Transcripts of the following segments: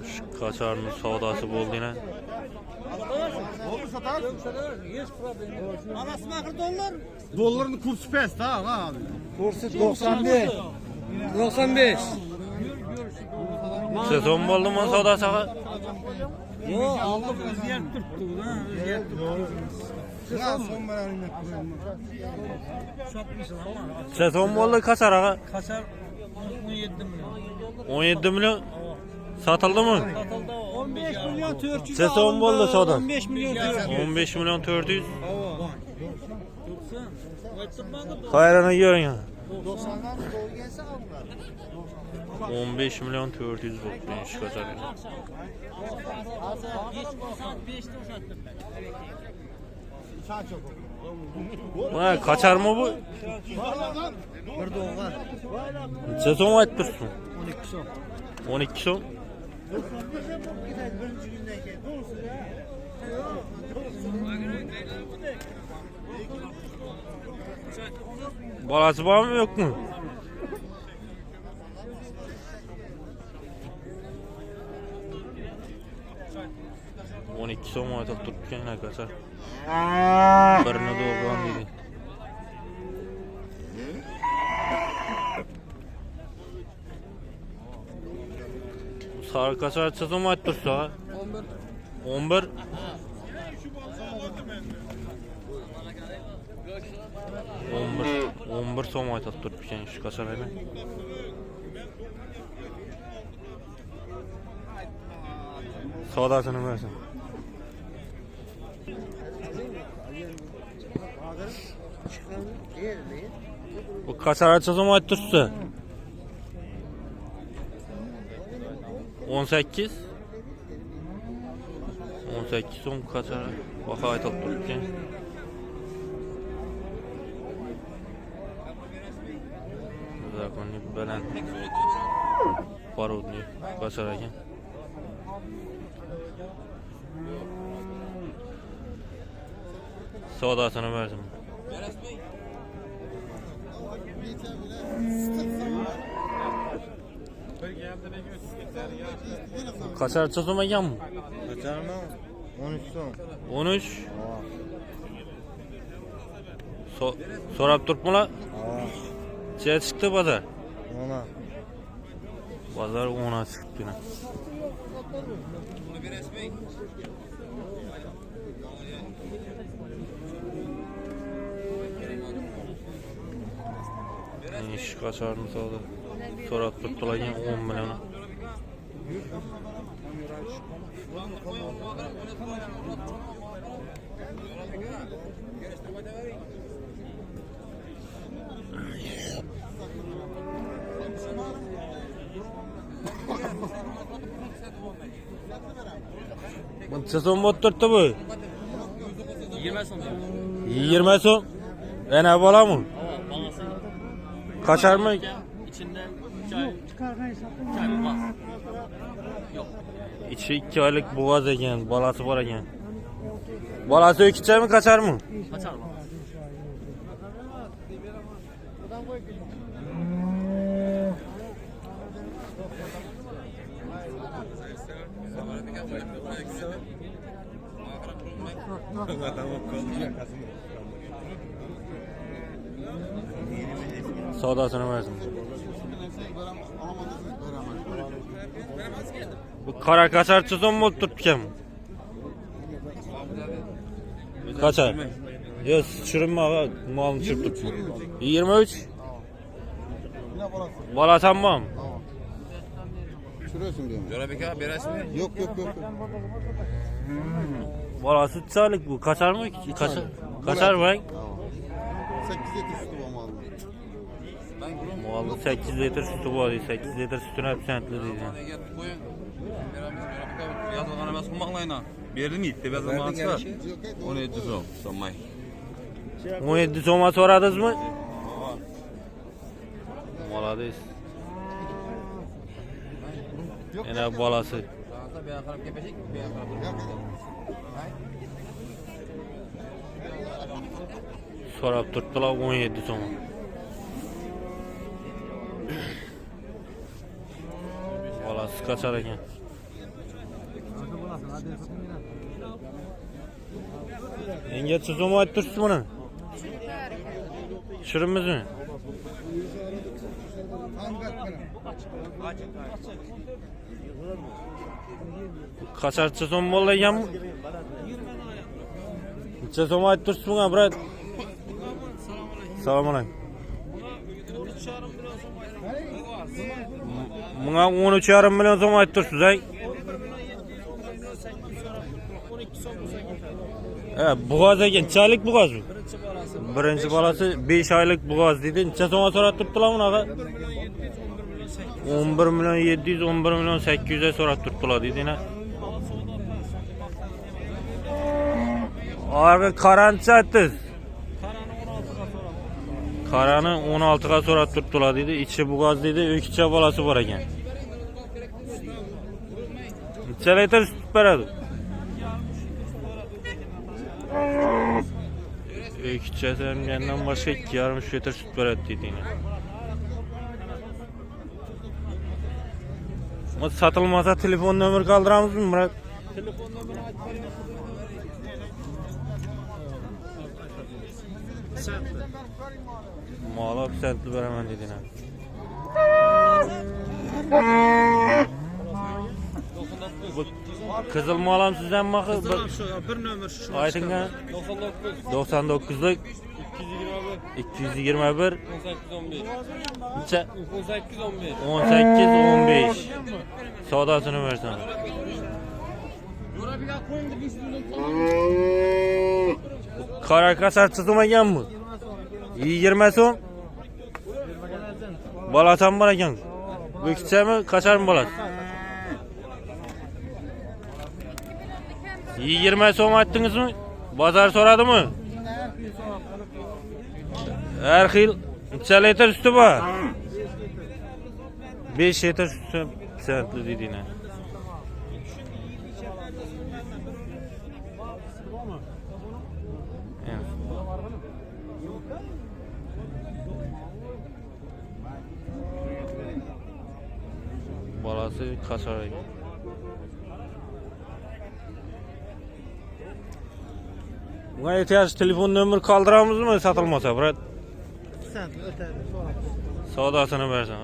Şu kaçarının savdası buldu yine. Hiç problem yok. Anasını akır dolar. Doların kursu pes ha abi. Kursu 95. 95. Sezon buldu mu savdası? Yok aldık özgür tuttu. Özgür tuttu. Sezon buldu kaçar ağa? Kaçar 17 milyon. 17 milyon satıldı mı? Satıldı 15 milyon 400. Sezon buldu savda. 15 milyon 400. 15 milyon 400. Tutsun. Hayranı görün ya. 15 milyon 400 bu şu kaçar. Buna kaçar mı bu? Bir de o var. Sezon ayıptırsın. 12 son. 12 son. Balası var mı yok mu? On iki son mu atıp tutken ne kadar? Birine doğrudan dedi. Sarı kaçar sezon mu atıptırsa? 11. 11 son aytat tutken şu kaçar hemen. Savdasını versin. Bu kaçar açılsa mı aytıptırsa? 18. 18 son kaçar. Baka aytat tutken. Zakonnik bilan Parudni kaçar ekan. Savdasını verdim. Kaçar tutmagan mı? Kaçarma 13 son. 13. Sorap turpmular? Çeye çıktı pazar. Ona. Pazar 10'a çıktı yine. İş kaçarını sağladı. Sorap turptular yine 10 milyona. Sezon botturttu bu. 20 son. 20 son. Ene bala mı? Balası. Kaçar mı? İçinde 2 ay. 2 ay olmaz. Yok. İçi 2 aylık boğaz eken, balası var eken. Balası ökütçe mi kaçar mı? Kaçar mı? Savdasını versin. Bu kara kaçar sezon mu tutken? Kaçar? Yok çürünme abi, malını çırptık. 23. Bala tamam. Şurasın diyorum. Jorabeka berasmi? Yok. Balası çaylık bu. Kaçar mı? Kaçar mı? 8 litre sütü bu malın. Vallahi 8 litre sütü var. 8 litre sütüne hep sentli değil. Yazılgan emas kumaqlayna. Berdim itti bez zamanı var. 17 so'm so'mmay. 17 so'ma so'radingiz mi? Молодец. Yana balası. Sorab turtdilar 17 so'm. Nasıl kaçar ekan? Yenge so'm aytib tursiz buni. Tushiribmizmi? Kaçarcha so'm bo'ldi ekanmi? Necha so'm aytib tursiz bunga, brat? Assalomu alaykum. Bunga 13,5 million so'm aytib tursiz, ay. Bug'oz ekan, nechalik bug'oz bu? Birinchi bolasi 5 oylik bug'oz dedi. Necha so'mga so'rab turibdilar bunaqa? 11 million 700, 11 million 800 ga so'rab turibdilar dedi. Arga qarancha aytdingiz. Qarani 16 ga so'rab turibdilar dedi. Ichi bug'oz dedi, o'kicha bolasi bor ekan. Necha litr sut beradi? O'kicha sangandan boshqa 2,5 litr sut beradi dedi. Ama satılmasa telefon nömrü kaldıramızmı Murat? Telefon nömrünü aytib bering. Sentli. Mağlub sentli beraman dedin ha. Bu kızıl mağlam sizden mi? Bir nömr şu. Aytın ha? 99'luk 221 18 15 Sodasını versen. Kara kasarçı so'magan mı? 20 so'm. Balasan bor ekan. Bu kichami, qachon bo'ladi? 20 so'm aytdingizmi? Bozor so'radimi? Her xil necha litr suti bor? 5 litr suti sentli dedinglar. Balası kaçar ekan. Buna ihtiyaç telefon nömrü kaldıramız mı satılmasa brat? Sen ötedi. Sodasını versen.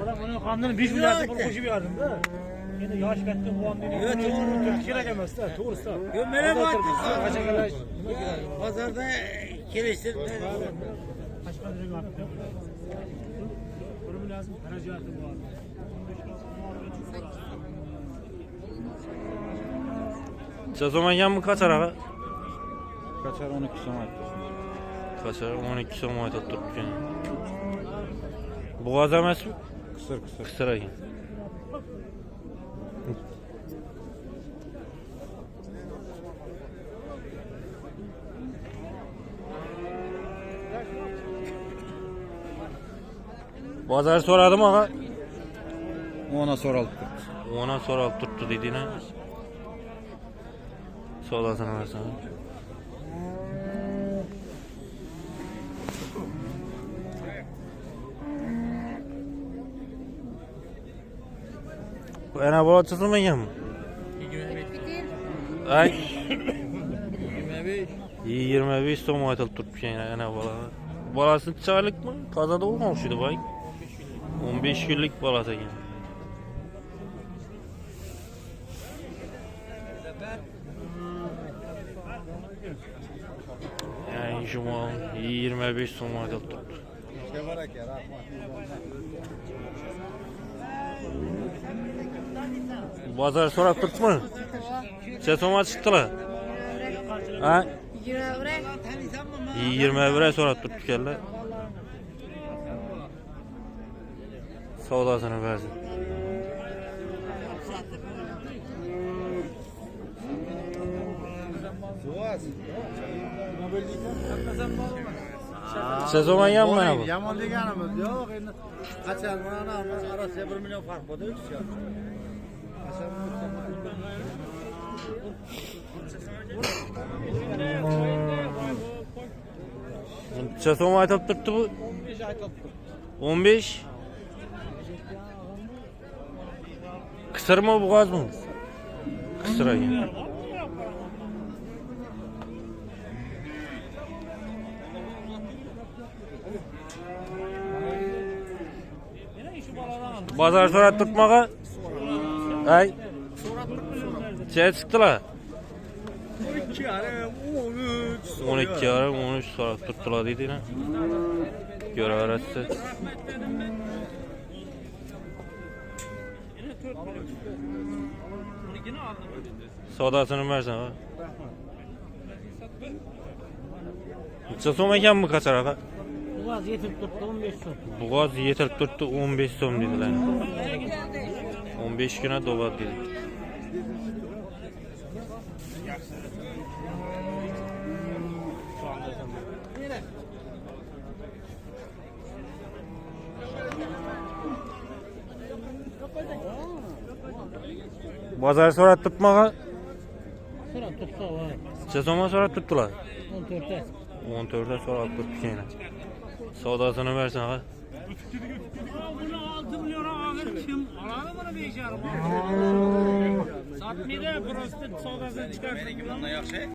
Adam onun kanını 5 milyar pul koşup yardım da. Yine yaş kattı bu an dedi. Kira gelmez de, doğrusu. Gömele mi attın? Kaça kadar? Pazarda kireçtir. Kaç kadar ürün attı? Durumu lazım. Aracı attı bu arada. Sezongan mı kaçar ağa? Kaçar 12 so'm aytdi. Kaçar 12 so'm aytib turibdi. Bug'oz emasmi? Qisir. Qisir ekan. Bozor so'radimi ağa? Ona so'ralib. Ona so'rab turibdi dedinglar. Sodasini versen. Bu ana bola çizilmegan mi? 25. Ay. 25 so'm aytib turibdi ana bola. Bolasi chiroylikmi? Tozada bo'lmoqchi boy. 15 kunlik bolasi ekan. Yani Cuma 25 so'm aytib turibdi. Bozor so'rab turibmi? Necha so'mga chiqdilar? Ha? 20 so'rab turibdi ekanlar. Sodasini bersin. Sezon ham mana bu. Yomon deganimiz yo'q, endi qachon mana orasiga 1 million farq bo'ldi-ku. Necha so'm aytib turibdi bu? 15. Kısırma boğaz mı? Kısıra yani. Bazar sorat tutmağa. Ay. Çay çıktılar. 12 yarım, 13. 12 yarım 13 sorat tuttular dedi yine. Göre arası. Sodasını versen ha. Necha so'm ekan bu kaçar ağa? Boğaz yetirip tuttu 15 so'm. Boğaz yetirip turibdi 15 so'm dedilar. 15 güne do'vat dedi. Bazar sorat tutmağa. So'rab tutsa var. Necha so'mga sorat tutdilar? 14'te. 14'e sorat tutdi yana. Sodasını versen ağa. Bunu 6 milyona alır kim? Alalım bunu 5 yarım. Satmayı da prostit sodasını çıkartın.